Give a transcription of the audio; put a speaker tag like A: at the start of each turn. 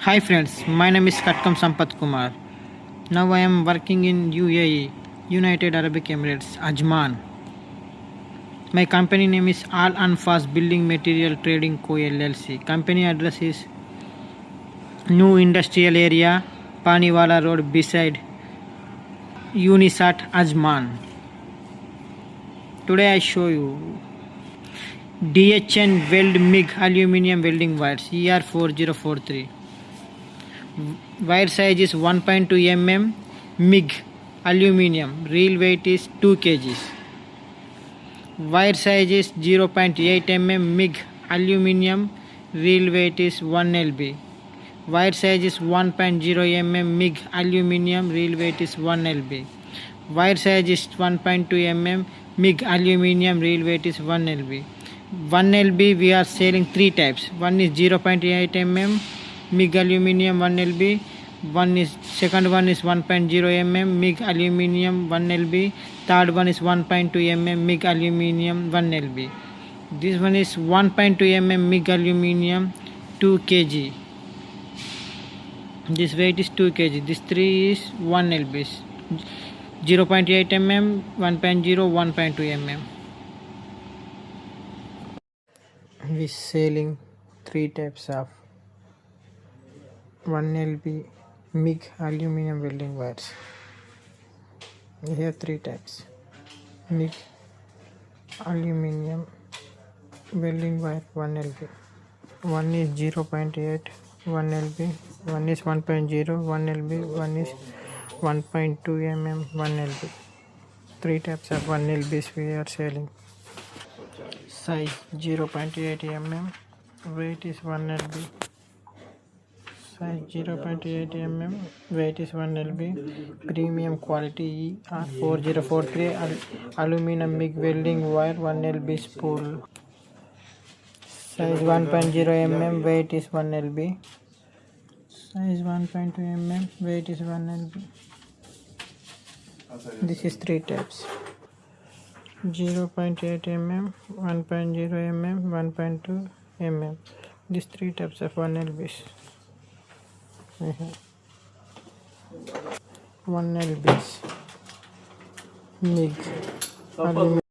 A: Hi friends, my name is Katkam Sampath Kumar. Now I am working in UAE, United Arab Emirates, Ajman. My company name is Al Anfas Building Material Trading Co. LLC. Company address is New Industrial Area, Paniwala Road beside Unisat, Ajman. Today I show you DHN Weld MIG Aluminium Welding Wires ER4043. Wire size is 1.2 mm, MIG Aluminium, real weight is 2 kg. Wire size is 0.8 mm, MIG Aluminium, real weight is 1 lb. Wire size is 1.0 mm, MIG Aluminium, real weight is 1 lb. Wire size is 1.2 mm, MIG Aluminium, real weight is 1 lb. 1 lb we are selling 3 types. One is 0.8 mm, MIG Aluminium 1 lb. Second one is 1.0 mm, MIG Aluminium 1 lb. Third one is 1.2 mm, MIG Aluminium 1 lb. This one is 1.2 mm, MIG Aluminium 2 kg. This weight is 2 kg. This 3 is 1 lb. 0.8 mm, 1.0, 1.2 mm. We selling 3 types of 1 lb MIG Aluminium welding wires. We have 3 types. MIG Aluminium welding wire 1 lb. One is 0.8 1 lb. One is 1.0 1 lb. One is 1.2 mm 1 lb. 3 types of 1 lbs we are selling. Size 0.8 mm. Weight is 1 lb. Size 0.8 mm. Weight is 1 lb. Premium quality ER4043 aluminum MIG welding wire 1 lb spool. Size 1.0 mm. Weight is 1 lb. Size 1.2 mm. Weight is 1 lb. This is 3 types. 0.8 mm, 1.0 mm, 1.2 mm. These 3 types of 1 lbs. 1 lbs MIG Aluminium.